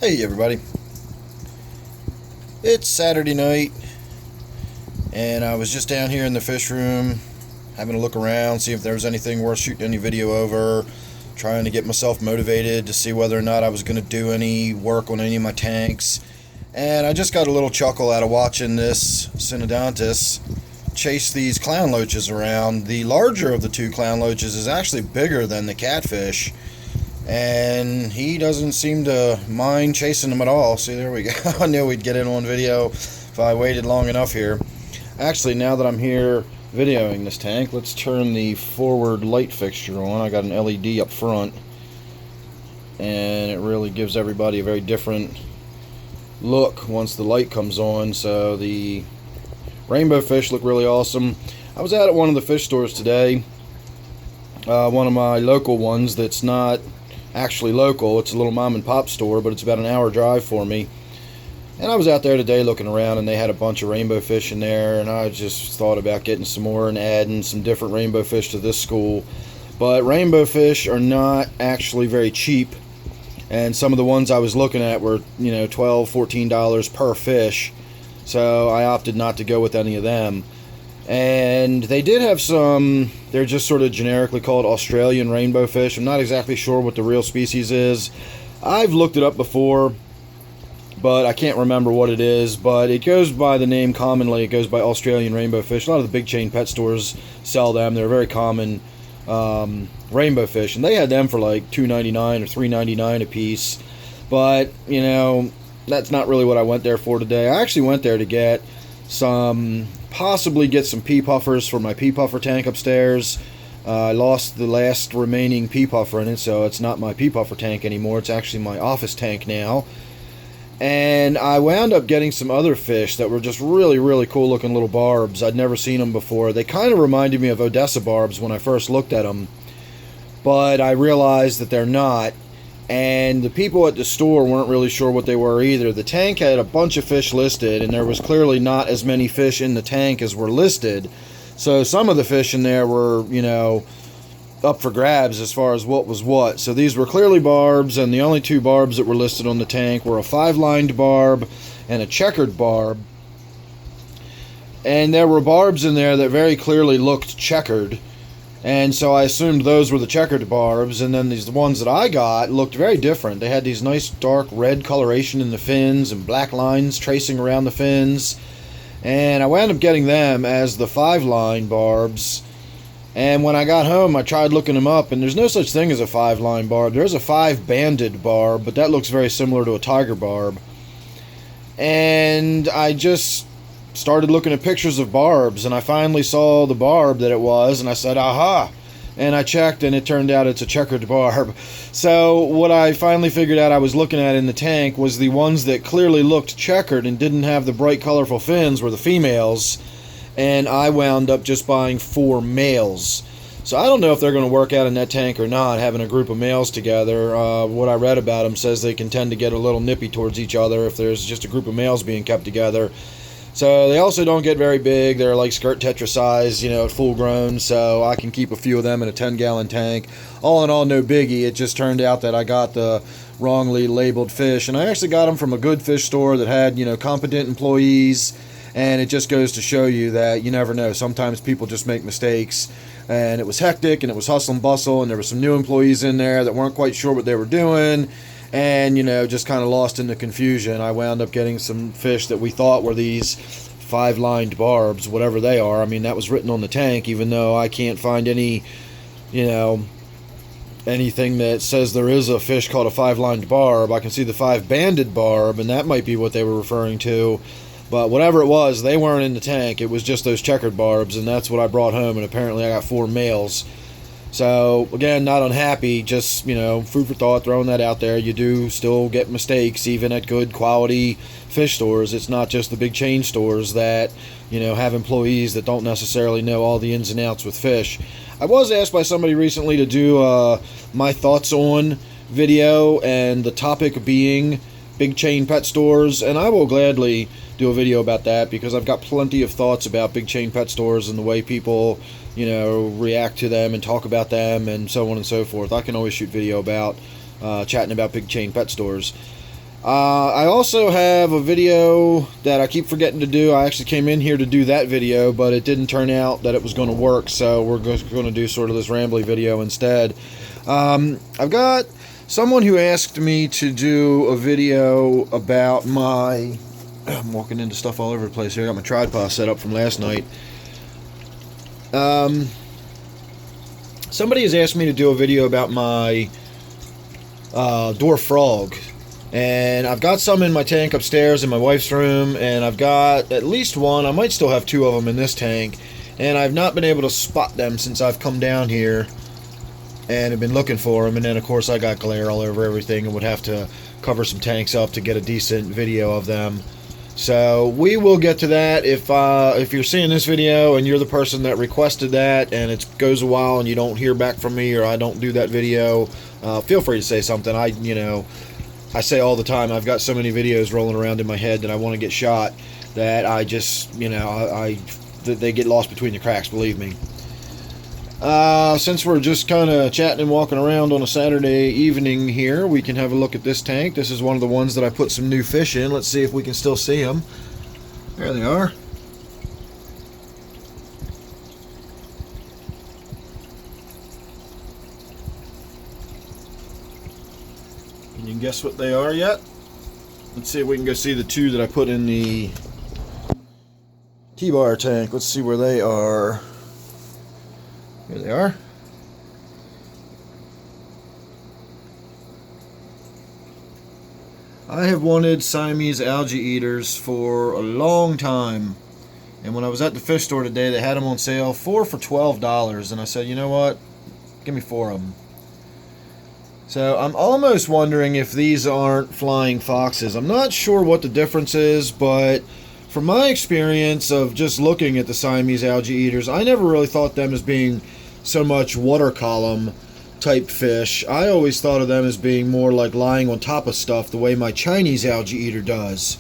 Hey everybody, it's Saturday night and I was just down here in the fish room having a look around, see if there was anything worth shooting any video over, trying to get myself motivated to see whether or not I was going to do any work on any of my tanks. And I just got a little chuckle out of watching this Synodontis chase these clown loaches around. The larger of the two clown loaches is actually bigger than the catfish, and he doesn't seem to mind chasing them at all. See, there we go. I knew we'd get it on video if I waited long enough here. Actually, now that I'm here videoing this tank, let's turn the forward light fixture on. I got an LED up front, and it really gives everybody a very different look once the light comes on. So the rainbow fish look really awesome. I was out at one of the fish stores today, one of my local ones that's not actually local. It's a little mom and pop store, but it's about an hour drive for me. And I was out there today looking around, and they had a bunch of rainbow fish in there, and I just thought about getting some more and adding some different rainbow fish to this school. But rainbow fish are not actually very cheap, and some of the ones I was looking at were, $12, $14 per fish. So I opted not to go with any of them. And they did have some, they're just sort of generically called Australian rainbow fish. I'm not exactly sure what the real species is. I've looked it up before, but I can't remember what it is. But it goes by the name commonly, it goes by Australian rainbow fish. A lot of the big chain pet stores sell them. They're very common rainbow fish. And they had them for like $2.99 or $3.99 a piece. But, that's not really what I went there for today. I actually went there to get possibly get some pea puffers for my pea puffer tank upstairs. I lost the last remaining pea puffer in it, so it's not my pea puffer tank anymore. It's actually my office tank now. And I wound up getting some other fish that were just really, really cool looking little barbs. I'd never seen them before. They kind of reminded me of Odessa barbs when I first looked at them, but I realized that they're not. And the people at the store weren't really sure what they were either. The tank had a bunch of fish listed, and there was clearly not as many fish in the tank as were listed. So some of the fish in there were, up for grabs as far as what was what. So these were clearly barbs, and the only two barbs that were listed on the tank were a 5-lined barb and a checkered barb. And there were barbs in there that very clearly looked checkered. And so I assumed those were the checkered barbs, and then these ones that I got looked very different. They had these nice dark red coloration in the fins and black lines tracing around the fins. And I wound up getting them as the 5-line barbs. And when I got home, I tried looking them up, and there's no such thing as a 5-line barb. There's a 5-banded barb, but that looks very similar to a tiger barb. And I just started looking at pictures of barbs, and I finally saw the barb that it was, and I said, aha! And I checked, and it turned out it's a checkered barb. So what I finally figured out I was looking at in the tank was the ones that clearly looked checkered and didn't have the bright colorful fins were the females, and I wound up just buying 4 males. So I don't know if they're going to work out in that tank or not, having a group of males together. What I read about them says they can tend to get a little nippy towards each other if there's just a group of males being kept together. So they also don't get very big. They're like skirt tetra size, at full grown, so I can keep a few of them in a 10-gallon tank. All in all, no biggie. It just turned out that I got the wrongly labeled fish, and I actually got them from a good fish store that had, competent employees, and it just goes to show you that you never know. Sometimes people just make mistakes, and it was hectic, and it was hustle and bustle, and there were some new employees in there that weren't quite sure what they were doing, and, just kind of lost in the confusion. I wound up getting some fish that we thought were these 5-lined barbs, whatever they are. I mean, that was written on the tank, even though I can't find any, anything that says there is a fish called a 5-lined barb. I can see the 5-banded barb, and that might be what they were referring to. But whatever it was, they weren't in the tank. It was just those checkered barbs, and that's what I brought home, and apparently I got 4 males. So, again, not unhappy, just, food for thought, throwing that out there. You do still get mistakes, even at good quality fish stores. It's not just the big chain stores that, have employees that don't necessarily know all the ins and outs with fish. I was asked by somebody recently to do my thoughts on video, and the topic being big chain pet stores, and I will gladly do a video about that because I've got plenty of thoughts about big chain pet stores and the way people react to them and talk about them and so on and so forth. I can always shoot video about chatting about big chain pet stores. I also have a video that I keep forgetting to do. I actually came in here to do that video, but it didn't turn out that it was going to work, so we're going to do sort of this rambly video instead. I've got someone who asked me to do a video about my... I'm walking into stuff all over the place here. I got my tripod set up from last night. Somebody has asked me to do a video about my dwarf frog. And I've got some in my tank upstairs in my wife's room, and I've got at least one. I might still have two of them in this tank, and I've not been able to spot them since I've come down here and have been looking for them. And then of course I got glare all over everything and would have to cover some tanks up to get a decent video of them. So we will get to that. If you're seeing this video and you're the person that requested that, and it goes a while and you don't hear back from me, or I don't do that video, feel free to say something. I say all the time, I've got so many videos rolling around in my head that I want to get shot that I just, they get lost between the cracks, believe me. Since we're just kind of chatting and walking around on a Saturday evening here, we can have a look at this tank. This is one of the ones that I put some new fish in. Let's see if we can still see them. There they are. Can you guess what they are yet? Let's see if we can go see the two that I put in the T-bar tank. Let's see where they are. Here they are. I have wanted Siamese algae eaters for a long time. And when I was at the fish store today, they had them on sale, 4 for $12. And I said, you know what? Give me 4 of them. So I'm almost wondering if these aren't flying foxes. I'm not sure what the difference is, but from my experience of just looking at the Siamese algae eaters, I never really thought them as being so much water column type fish. I always thought of them as being more like lying on top of stuff the way my Chinese algae eater does.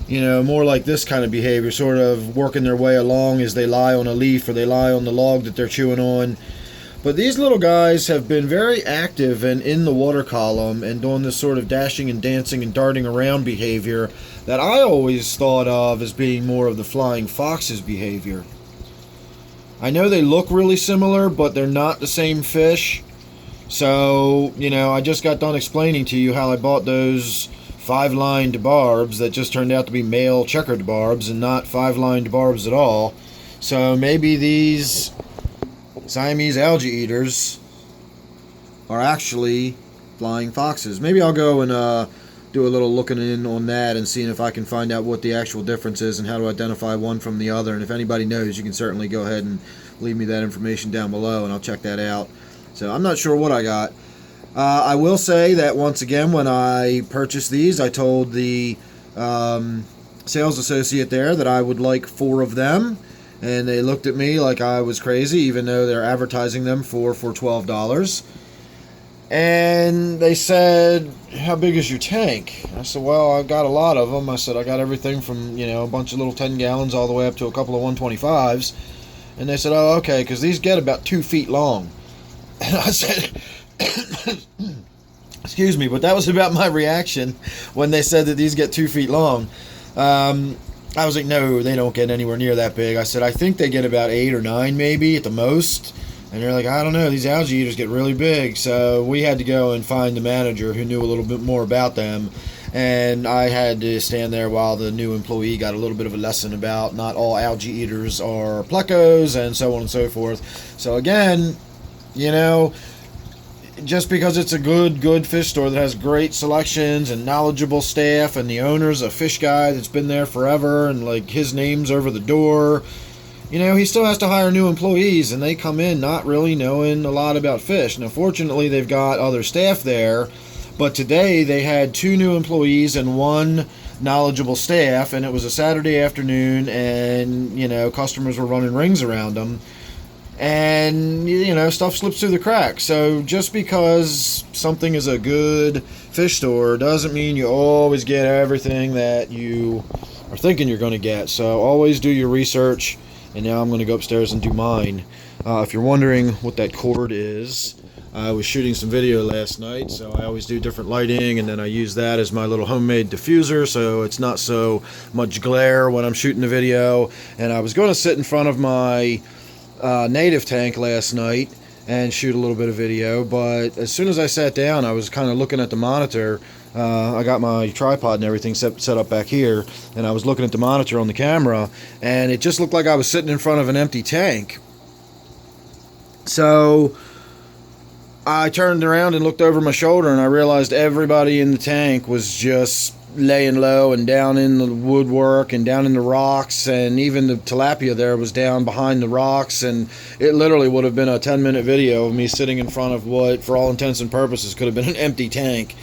More like this kind of behavior, sort of working their way along as they lie on a leaf or they lie on the log that they're chewing on. But these little guys have been very active and in the water column and doing this sort of dashing and dancing and darting around behavior that I always thought of as being more of the flying fox's behavior. I know they look really similar, but they're not the same fish. So, I just got done explaining to you how I bought those 5-lined barbs that just turned out to be male checkered barbs and not 5-lined barbs at all. So maybe these Siamese algae eaters are actually flying foxes. Maybe I'll go and do a little looking in on that and seeing if I can find out what the actual difference is and how to identify one from the other. And if anybody knows, you can certainly go ahead and leave me that information down below and I'll check that out. So I'm not sure what I got. I will say that once again, when I purchased these, I told the sales associate there that I would like 4 of them. And they looked at me like I was crazy, even though they're advertising them for $12. And they said, how big is your tank? I said, well, I've got a lot of them. I said, I got everything from, a bunch of little 10 gallons all the way up to a couple of 125s. And they said, oh, okay, because these get about 2 feet long. And I said, excuse me, but that was about my reaction when they said that these get 2 feet long. I was like, no, they don't get anywhere near that big. I said, I think they get about 8 or 9 maybe at the most. And they're like, I don't know, these algae eaters get really big. So we had to go and find the manager who knew a little bit more about them. And I had to stand there while the new employee got a little bit of a lesson about not all algae eaters are plecos and so on and so forth. So again, just because it's a good fish store that has great selections and knowledgeable staff, and the owner's a fish guy that's been there forever and like his name's over the door, he still has to hire new employees, and they come in not really knowing a lot about fish. Now fortunately they've got other staff there, but today they had 2 new employees and 1 knowledgeable staff, and it was a Saturday afternoon, and customers were running rings around them. And, stuff slips through the cracks. So just because something is a good fish store doesn't mean you always get everything that you are thinking you're going to get. So always do your research. And now I'm going to go upstairs and do mine. If you're wondering what that cord is, I was shooting some video last night, so I always do different lighting, and then I use that as my little homemade diffuser, so it's not so much glare when I'm shooting the video. And I was going to sit in front of my native tank last night and shoot a little bit of video, but as soon as I sat down, I was kind of looking at the monitor. I got my tripod and everything set up back here, and I was looking at the monitor on the camera, and it just looked like I was sitting in front of an empty tank. So I turned around and looked over my shoulder, and I realized everybody in the tank was just laying low and down in the woodwork and down in the rocks, and even the tilapia there was down behind the rocks, and it literally would have been a 10-minute video of me sitting in front of what, for all intents and purposes, could have been an empty tank.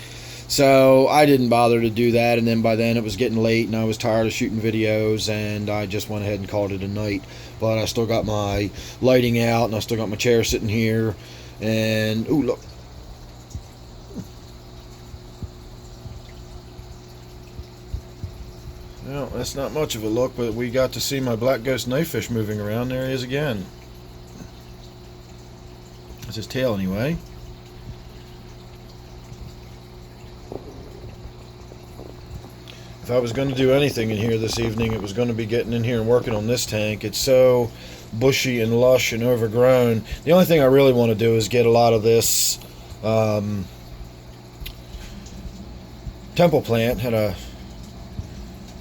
So I didn't bother to do that, and then by then it was getting late and I was tired of shooting videos, and I just went ahead and called it a night. But I still got my lighting out, and I still got my chair sitting here. And, ooh, look. Well, that's not much of a look, but we got to see my black ghost knifefish moving around. There he is again. That's his tail anyway. If I was going to do anything in here this evening, it was going to be getting in here and working on this tank. It's so bushy and lush and overgrown. The only thing I really want to do is get a lot of this temple plant. Had a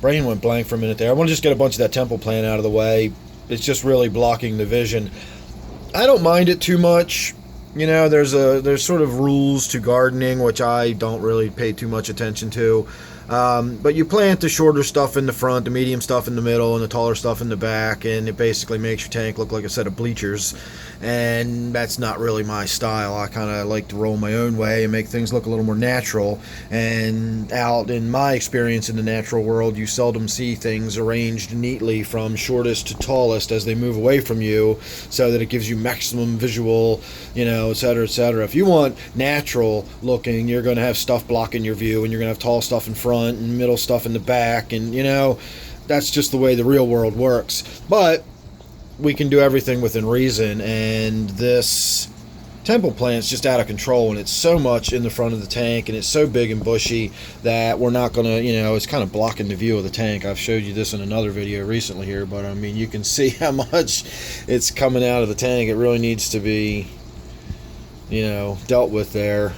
brain went blank for a minute there. I want to just get a bunch of that temple plant out of the way. It's just really blocking the vision. I don't mind it too much. You know, there's sort of rules to gardening, which I don't really pay too much attention to. But you plant the shorter stuff in the front, the medium stuff in the middle, and the taller stuff in the back, and it basically makes your tank look like a set of bleachers. And that's not really my style. I kind of like to roll my own way and make things look a little more natural. And out in my experience in the natural world, you seldom see things arranged neatly from shortest to tallest as they move away from you, so that it gives you maximum visual, you know, etc., etc. If you want natural looking, you're going to have stuff blocking your view, and you're going to have tall stuff in front and middle stuff in the back, and you know, that's just the way the real world works. But we can do everything within reason, and this temple plant's just out of control, and it's so much in the front of the tank, and it's so big and bushy that we're not gonna, you know, it's kind of blocking the view of the tank. I've showed you this in another video recently here, but I mean, you can see how much it's coming out of the tank. It really needs to be, you know, dealt with there.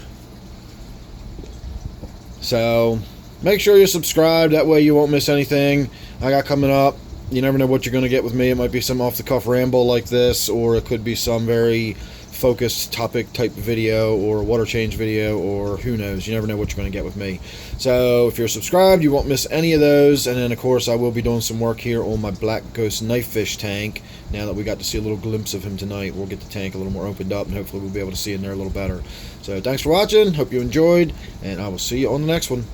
So make sure you're subscribed, that way you won't miss anything I got coming up. You never know what you're going to get with me. It might be some off-the-cuff ramble like this, or it could be some very focused topic type video, or water change video, or who knows. You never know what you're going to get with me. So if you're subscribed, you won't miss any of those. And then, of course, I will be doing some work here on my black ghost knifefish tank. Now that we got to see a little glimpse of him tonight, we'll get the tank a little more opened up, and hopefully we'll be able to see in there a little better. So thanks for watching. Hope you enjoyed, and I will see you on the next one.